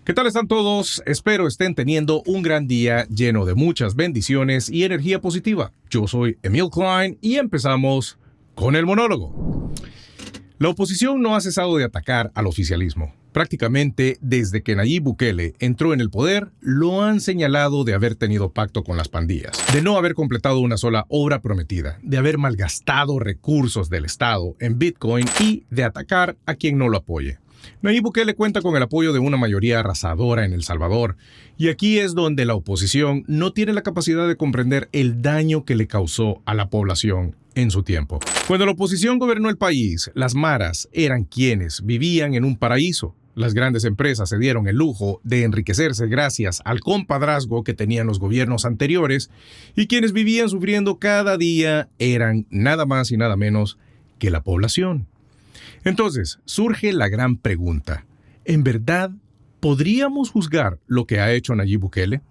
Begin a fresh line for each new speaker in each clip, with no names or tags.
¿Qué tal están todos? Espero estén teniendo un gran día lleno de muchas bendiciones y energía positiva. Yo soy Emil Klein y empezamos con el monólogo. La oposición no ha cesado de atacar al oficialismo. Prácticamente desde que Nayib Bukele entró en el poder, lo han señalado de haber tenido pacto con las pandillas, de no haber completado una sola obra prometida, de haber malgastado recursos del Estado en Bitcoin y de atacar a quien no lo apoye. Nayib Bukele cuenta con el apoyo de una mayoría arrasadora en El Salvador, y aquí es donde la oposición no tiene la capacidad de comprender el daño que le causó a la población en su tiempo. Cuando la oposición gobernó el país, las maras eran quienes vivían en un paraíso. Las grandes empresas se dieron el lujo de enriquecerse gracias al compadrazgo que tenían los gobiernos anteriores, y quienes vivían sufriendo cada día eran nada más y nada menos que la población. Entonces, surge la gran pregunta. ¿En verdad podríamos juzgar lo que ha hecho Nayib Bukele?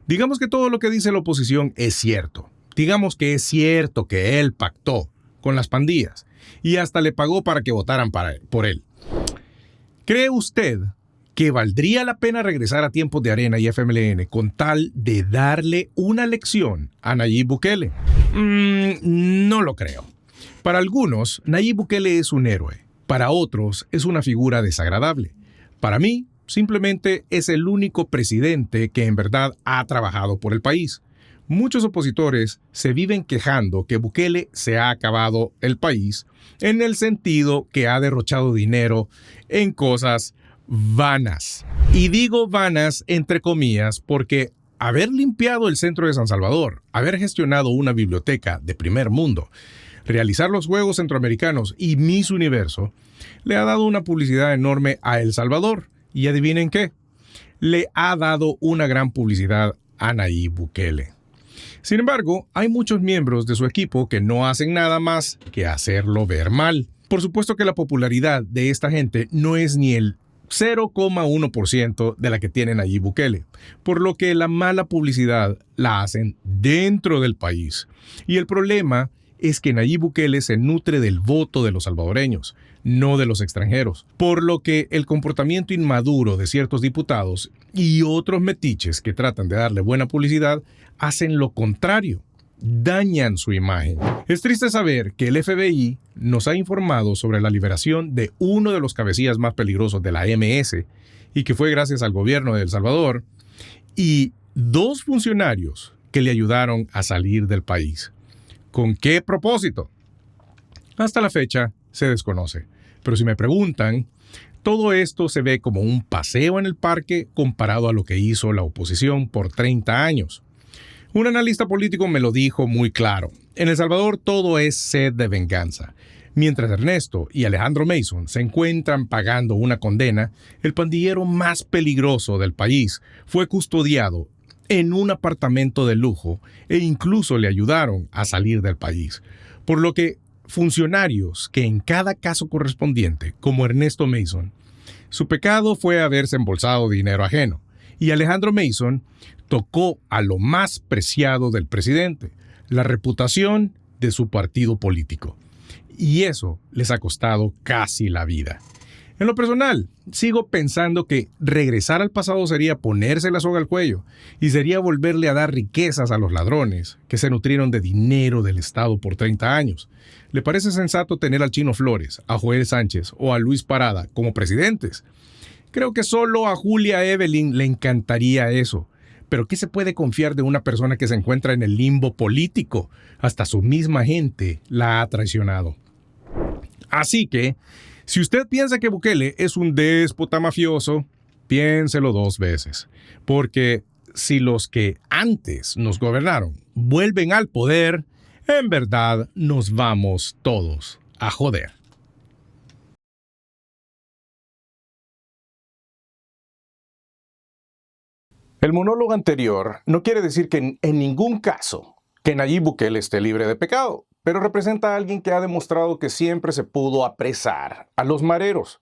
Digamos que todo lo que dice la oposición es cierto. Digamos que es cierto que él pactó con las pandillas y hasta le pagó para que votaran por él. ¿Cree usted que valdría la pena regresar a Tiempos de Arena y FMLN con tal de darle una lección a Nayib Bukele? No lo creo. Para algunos, Nayib Bukele es un héroe. Para otros, es una figura desagradable. Para mí, simplemente es el único presidente que en verdad ha trabajado por el país. Muchos opositores se viven quejando que Bukele se ha acabado el país en el sentido que ha derrochado dinero en cosas vanas. Y digo vanas entre comillas porque haber limpiado el centro de San Salvador, haber gestionado una biblioteca de primer mundo, realizar los Juegos Centroamericanos y Miss Universo, le ha dado una publicidad enorme a El Salvador. Y adivinen qué, le ha dado una gran publicidad a Nayib Bukele. Sin embargo, hay muchos miembros de su equipo que no hacen nada más que hacerlo ver mal. Por supuesto que la popularidad de esta gente no es ni el 0,1% de la que tiene Nayib Bukele, por lo que la mala publicidad la hacen dentro del país. Y el problema es que Nayib Bukele se nutre del voto de los salvadoreños, no de los extranjeros, por lo que el comportamiento inmaduro de ciertos diputados y otros metiches que tratan de darle buena publicidad hacen lo contrario, dañan su imagen. Es triste saber que el FBI nos ha informado sobre la liberación de uno de los cabecillas más peligrosos de la MS y que fue gracias al gobierno de El Salvador y 2 funcionarios que le ayudaron a salir del país. ¿Con qué propósito? Hasta la fecha se desconoce. Pero si me preguntan, todo esto se ve como un paseo en el parque comparado a lo que hizo la oposición por 30 años. Un analista político me lo dijo muy claro. En El Salvador todo es sed de venganza. Mientras Ernesto y Alejandro Mason se encuentran pagando una condena, el pandillero más peligroso del país fue custodiado en un apartamento de lujo e incluso le ayudaron a salir del país. Por lo que funcionarios que en cada caso correspondiente, como Ernesto Mason, su pecado fue haberse embolsado dinero ajeno. Y Alejandro Mason tocó a lo más preciado del presidente, la reputación de su partido político. Y eso les ha costado casi la vida. En lo personal, sigo pensando que regresar al pasado sería ponerse la soga al cuello y sería volverle a dar riquezas a los ladrones que se nutrieron de dinero del Estado por 30 años. ¿Le parece sensato tener al Chino Flores, a Joel Sánchez o a Luis Parada como presidentes? Creo que solo a Julia Evelyn le encantaría eso. Pero ¿qué se puede confiar de una persona que se encuentra en el limbo político? Hasta su misma gente la ha traicionado. Así que, si usted piensa que Bukele es un déspota mafioso, piénselo 2 veces. Porque si los que antes nos gobernaron vuelven al poder, en verdad nos vamos todos a joder. El monólogo anterior no quiere decir que en ningún caso que Nayib Bukele esté libre de pecado, pero representa a alguien que ha demostrado que siempre se pudo apresar a los mareros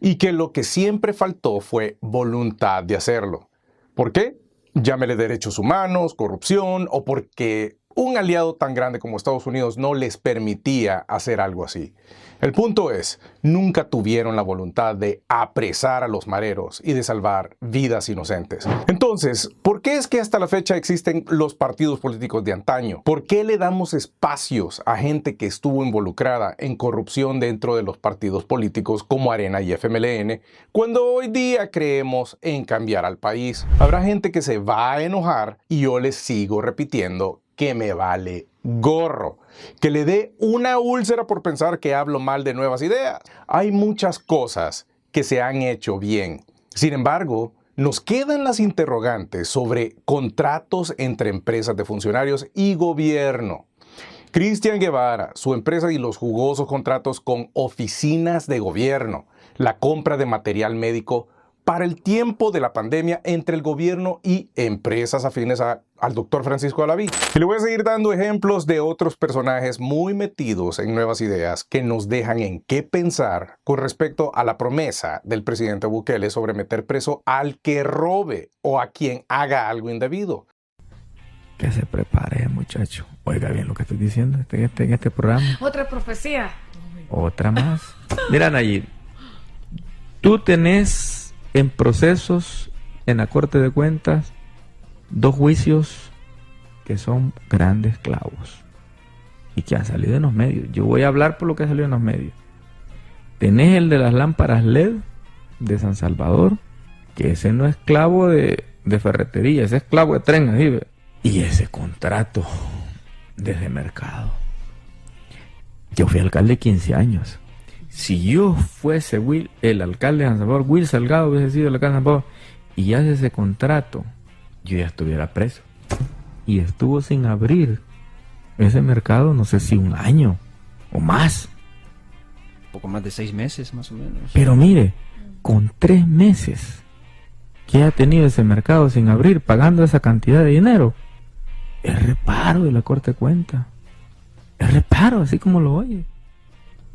y que lo que siempre faltó fue voluntad de hacerlo. ¿Por qué? Llámele derechos humanos, corrupción o porque un aliado tan grande como Estados Unidos no les permitía hacer algo así. El punto es, nunca tuvieron la voluntad de apresar a los mareros y de salvar vidas inocentes. Entonces, ¿por qué es que hasta la fecha existen los partidos políticos de antaño? ¿Por qué le damos espacios a gente que estuvo involucrada en corrupción dentro de los partidos políticos como Arena y FMLN, cuando hoy día creemos en cambiar al país? Habrá gente que se va a enojar y yo les sigo repitiendo que me vale gorro, que le dé una úlcera por pensar que hablo mal de Nuevas Ideas. Hay muchas cosas que se han hecho bien. Sin embargo, nos quedan las interrogantes sobre contratos entre empresas de funcionarios y gobierno. Cristian Guevara, su empresa y los jugosos contratos con oficinas de gobierno, la compra de material médico para el tiempo de la pandemia entre el gobierno y empresas afines al doctor Francisco Alaví. Y le voy a seguir dando ejemplos de otros personajes muy metidos en Nuevas Ideas que nos dejan en qué pensar con respecto a la promesa del presidente Bukele sobre meter preso al que robe o a quien haga algo indebido.
Que se prepare, muchacho. Oiga bien lo que estoy diciendo en este programa.
Otra profecía.
Otra más. Mira, Nayib, tú tenés en procesos en la Corte de Cuentas 2 juicios que son grandes clavos y que han salido en los medios. Yo voy a hablar por lo que ha salido en los medios. Tenés el de las lámparas LED de San Salvador, que ese no es clavo de ferretería, ese es clavo de tren, así, ¿ve? Y ese contrato desde Mercado. Yo fui alcalde 15 años. Si yo fuese el alcalde de San Salvador, Will Salgado hubiese sido el alcalde de San Salvador, y hace ese contrato, yo ya estuviera preso. Y estuvo sin abrir ese mercado, no sé si 1 año o más.
Poco más de 6 meses, más o menos.
Pero mire, con 3 meses que ha tenido ese mercado sin abrir, pagando esa cantidad de dinero, es reparo de la Corte de Cuentas. Es reparo, así como lo oye.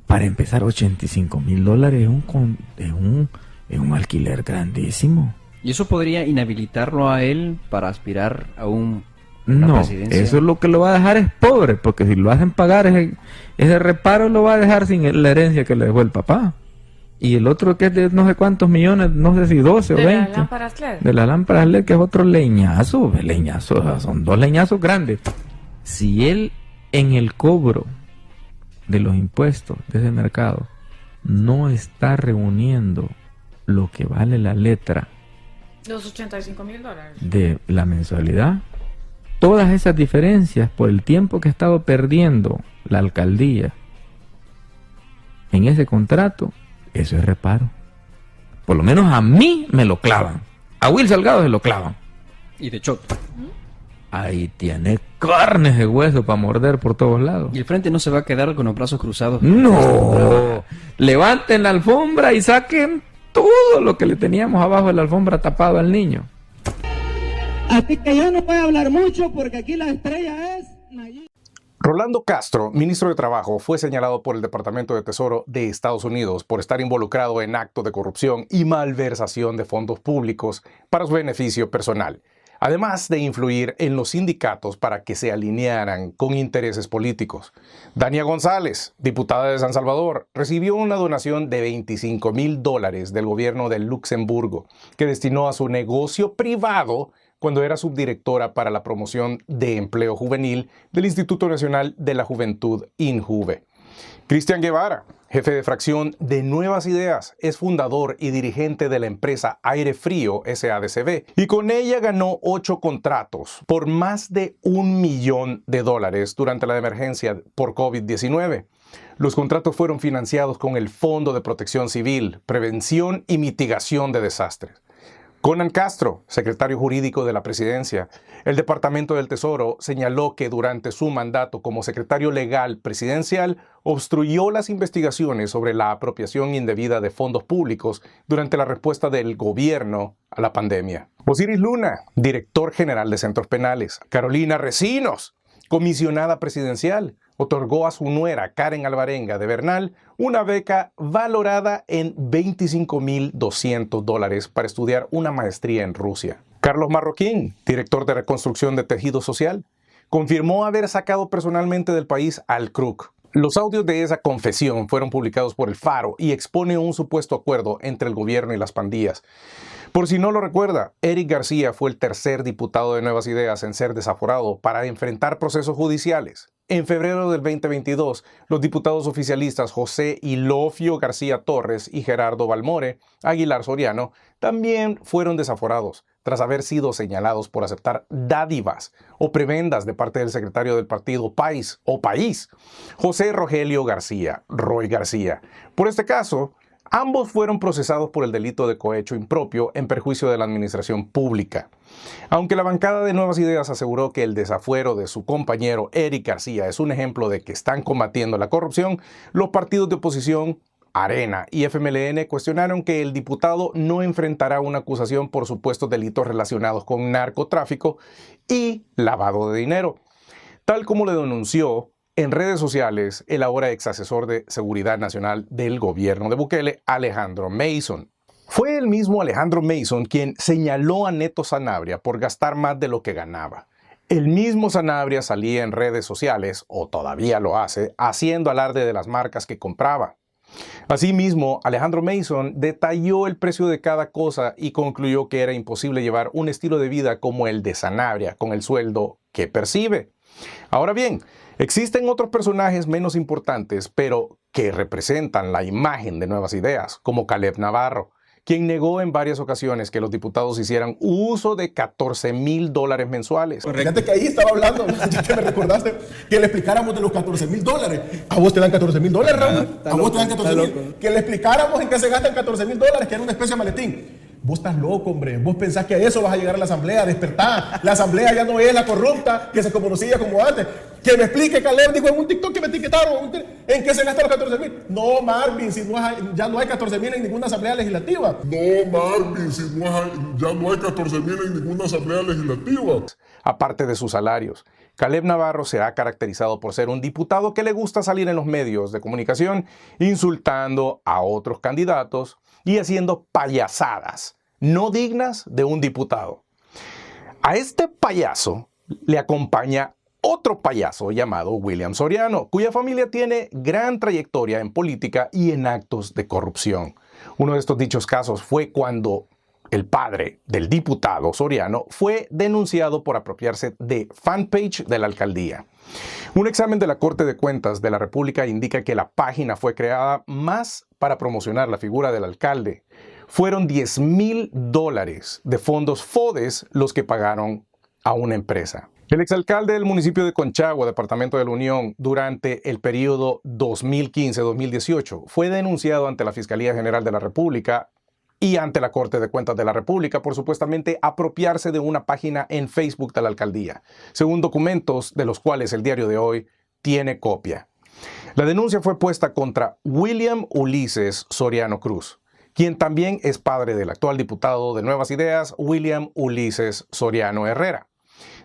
Para empezar, $85,000 es un alquiler grandísimo.
¿Y eso podría inhabilitarlo a él para aspirar a una
No,
presidencia?
eso es lo que lo va a dejar es pobre, porque si lo hacen pagar ese reparo lo va a dejar sin la herencia que le dejó el papá. Y el otro que es de no sé cuántos millones, no sé si 12 o 20.
De las lámparas LED.
De las lámparas LED, que es otro leñazo. Leñazo, son 2 leñazos grandes. Si él en el cobro de los impuestos de ese mercado no está reuniendo lo que vale la letra
Los $85,000.
de la mensualidad, todas esas diferencias por el tiempo que ha estado perdiendo la alcaldía en ese contrato, eso es reparo. Por lo menos a mí me lo clavan. A Will Salgado se lo clavan.
Y de hecho,
Ahí tiene carnes de hueso para morder por todos lados.
y el frente no se va a quedar con los brazos cruzados.
No, levanten la alfombra y saquen todo lo que le teníamos abajo de la alfombra tapado al niño.
Así que yo no voy a hablar mucho porque aquí la estrella es Nayib.
Rolando Castro, ministro de Trabajo, fue señalado por el Departamento de Tesoro de Estados Unidos por estar involucrado en actos de corrupción y malversación de fondos públicos para su beneficio personal, además de influir en los sindicatos para que se alinearan con intereses políticos. Dania González, diputada de San Salvador, recibió una donación de $25,000 del gobierno de Luxemburgo, que destinó a su negocio privado cuando era subdirectora para la promoción de empleo juvenil del Instituto Nacional de la Juventud, INJUVE. Cristian Guevara, jefe de fracción de Nuevas Ideas, es fundador y dirigente de la empresa Aire Frío SADCB y con ella ganó 8 contratos por más de $1 millón durante la emergencia por COVID-19. Los contratos fueron financiados con el Fondo de Protección Civil, Prevención y Mitigación de Desastres. Conan Castro, secretario jurídico de la Presidencia, el Departamento del Tesoro señaló que durante su mandato como secretario legal presidencial obstruyó las investigaciones sobre la apropiación indebida de fondos públicos durante la respuesta del gobierno a la pandemia. Osiris Luna, director general de Centros Penales. Carolina Recinos, comisionada presidencial, otorgó a su nuera Karen Alvarenga de Bernal una beca valorada en $25,200 para estudiar una maestría en Rusia. Carlos Marroquín, director de reconstrucción de Tejido Social, confirmó haber sacado personalmente del país al Crook. Los audios de esa confesión fueron publicados por El Faro y expone un supuesto acuerdo entre el gobierno y las pandillas. Por si no lo recuerda, Eric García fue el tercer diputado de Nuevas Ideas en ser desaforado para enfrentar procesos judiciales. En febrero del 2022, los diputados oficialistas José Ilofio García Torres y Gerardo Balmore Aguilar Soriano también fueron desaforados tras haber sido señalados por aceptar dádivas o prebendas de parte del secretario del partido País, José Rogelio García, Roy García. Por este caso, ambos fueron procesados por el delito de cohecho impropio en perjuicio de la administración pública. Aunque la bancada de Nuevas Ideas aseguró que el desafuero de su compañero Eric García es un ejemplo de que están combatiendo la corrupción, los partidos de oposición Arena y FMLN cuestionaron que el diputado no enfrentará una acusación por supuestos delitos relacionados con narcotráfico y lavado de dinero, tal como le denunció en redes sociales el ahora ex asesor de Seguridad Nacional del gobierno de Bukele, Alejandro Mason. Fue el mismo Alejandro Mason quien señaló a Neto Sanabria por gastar más de lo que ganaba. El mismo Sanabria salía en redes sociales, o todavía lo hace, haciendo alarde de las marcas que compraba. Asimismo, Alejandro Mason detalló el precio de cada cosa y concluyó que era imposible llevar un estilo de vida como el de Sanabria con el sueldo que percibe. Ahora bien, existen otros personajes menos importantes, pero que representan la imagen de Nuevas Ideas, como Caleb Navarro, quien negó en varias ocasiones que los diputados hicieran uso de $14,000 mensuales.
Fíjate que ahí estaba hablando, ya que me recordaste, que le explicáramos de los $14,000. A vos te dan $14,000, Raúl. A vos te dan $14,000. Que le explicáramos en qué se gastan $14,000, que era una especie de maletín. Vos estás loco, hombre. Vos pensás que a eso vas a llegar a la asamblea, despertar. La asamblea ya no es la corrupta que se conocía como antes. Que me explique, Caleb dijo en un TikTok que me etiquetaron. ¿En qué se gastan los $14,000? No, Marvin, si ya no hay $14,000 en ninguna asamblea legislativa.
No, Marvin, si ya no hay $14,000 en ninguna asamblea legislativa.
Aparte de sus salarios, Caleb Navarro se ha caracterizado por ser un diputado que le gusta salir en los medios de comunicación insultando a otros candidatos y haciendo payasadas no dignas de un diputado. A este payaso le acompaña otro payaso llamado William Soriano, cuya familia tiene gran trayectoria en política y en actos de corrupción. Uno de estos dichos casos fue cuando el padre del diputado Soriano fue denunciado por apropiarse de fanpage de la alcaldía. Un examen de la Corte de Cuentas de la República indica que la página fue creada más para promocionar la figura del alcalde. Fueron $10,000 de fondos FODES los que pagaron a una empresa. El exalcalde del municipio de Conchagua, departamento de la Unión, durante el periodo 2015-2018, fue denunciado ante la Fiscalía General de la República y ante la Corte de Cuentas de la República por supuestamente apropiarse de una página en Facebook de la alcaldía, según documentos de los cuales el diario de hoy tiene copia. La denuncia fue puesta contra William Ulises Soriano Cruz, quien también es padre del actual diputado de Nuevas Ideas, William Ulises Soriano Herrera.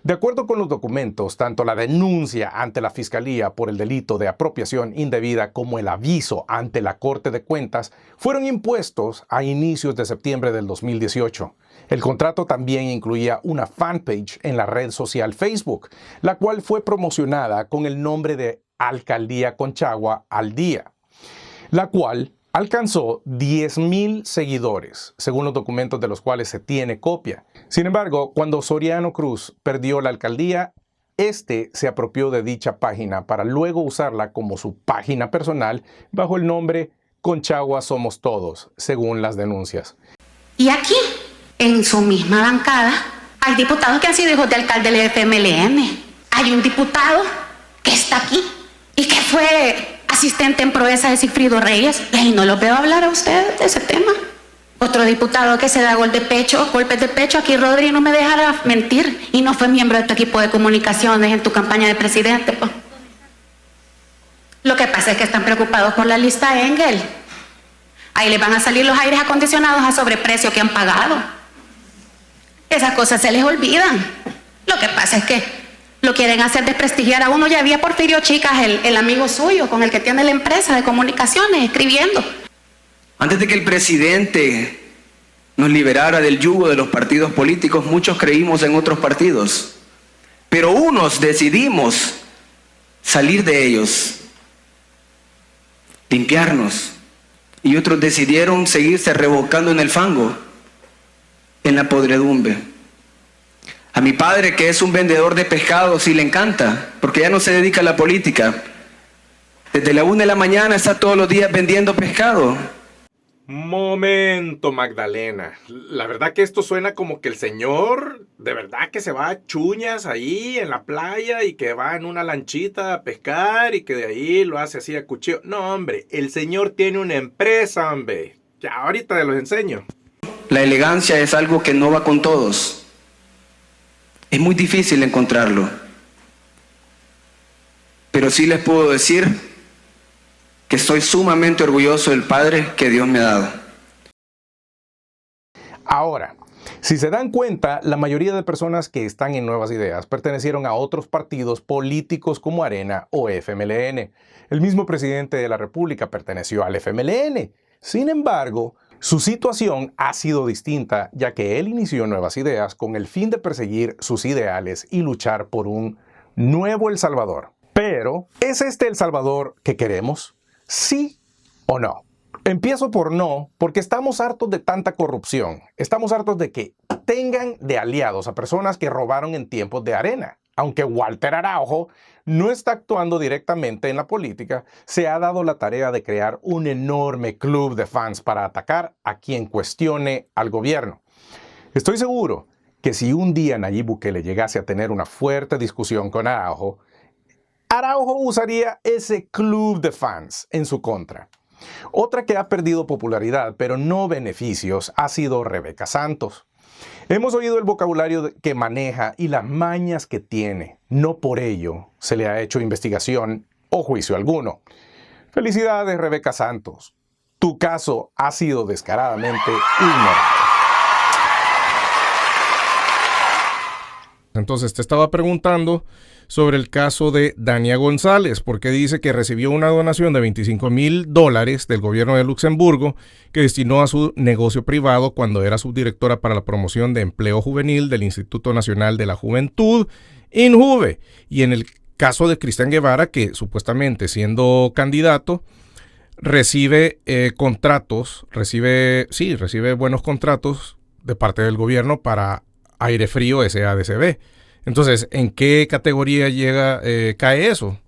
De acuerdo con los documentos, tanto la denuncia ante la Fiscalía por el delito de apropiación indebida como el aviso ante la Corte de Cuentas fueron impuestos a inicios de septiembre del 2018. El contrato también incluía una fanpage en la red social Facebook, la cual fue promocionada con el nombre de Alcaldía Conchagua al Día, la cual alcanzó 10,000 seguidores, según los documentos de los cuales se tiene copia. Sin embargo, cuando Soriano Cruz perdió la alcaldía, se apropió de dicha página para luego usarla como su página personal bajo el nombre Conchagua Somos Todos, según las denuncias.
Y aquí, en su misma bancada, hay diputados que han sido hijos de alcalde del FMLN. Hay un diputado que está aquí y que fue asistente en proeza de Sigfrido Reyes, y no lo veo hablar a ustedes de ese tema. Otro diputado que se da golpes de pecho, aquí Rodri no me dejará mentir, y no fue miembro de tu equipo de comunicaciones en tu campaña de presidente. Pues. Lo que pasa es que están preocupados por la lista Engel. Ahí les van a salir los aires acondicionados a sobreprecio que han pagado. Esas cosas se les olvidan. Lo que pasa es que lo quieren hacer desprestigiar a uno. Ya había Porfirio Chicas, el amigo suyo, con el que tiene la empresa de comunicaciones, escribiendo.
Antes de que el presidente nos liberara del yugo de los partidos políticos, muchos creímos en otros partidos. pero unos decidimos salir de ellos, limpiarnos, y otros decidieron seguirse revolcando en el fango, en la podredumbre. A mi padre, que es un vendedor de pescado, sí le encanta, porque ya no se dedica a la política. Desde la 1 de la mañana está todos los días vendiendo pescado.
Momento, Magdalena. La verdad que esto suena como que el señor de verdad que se va a Chuñas ahí en la playa y que va en una lanchita a pescar y que de ahí lo hace así a cuchillo. No, hombre, el señor tiene una empresa, hombre. Ya ahorita te los enseño.
La elegancia es algo que no va con todos. Es muy difícil encontrarlo. Pero sí les puedo decir que estoy sumamente orgulloso del padre que Dios me ha dado.
Ahora, si se dan cuenta, la mayoría de personas que están en Nuevas Ideas pertenecieron a otros partidos políticos como Arena o FMLN. El mismo presidente de la República perteneció al FMLN. Sin embargo, su situación ha sido distinta, ya que él inició Nuevas Ideas con el fin de perseguir sus ideales y luchar por un nuevo El Salvador. Pero, ¿es este El Salvador que queremos? ¿Sí o no? Empiezo por no, porque estamos hartos de tanta corrupción. Estamos hartos de que tengan de aliados a personas que robaron en tiempos de Arena. Aunque Walter Araujo no está actuando directamente en la política, se ha dado la tarea de crear un enorme club de fans para atacar a quien cuestione al gobierno. Estoy seguro que si un día Nayib Bukele llegase a tener una fuerte discusión con Araujo usaría ese club de fans en su contra. Otra que ha perdido popularidad, pero no beneficios, ha sido Rebeca Santos. Hemos oído el vocabulario que maneja y las mañas que tiene. No por ello se le ha hecho investigación o juicio alguno. Felicidades, Rebeca Santos. Tu caso ha sido descaradamente ignorante. Entonces te estaba preguntando sobre el caso de Dania González, porque dice que recibió una donación de $25,000 del gobierno de Luxemburgo que destinó a su negocio privado cuando era subdirectora para la promoción de empleo juvenil del Instituto Nacional de la Juventud, INJUVE. Y en el caso de Cristian Guevara, que supuestamente siendo candidato, recibe buenos contratos de parte del gobierno para Aire Frío SADCB. Entonces, ¿en qué categoría cae eso?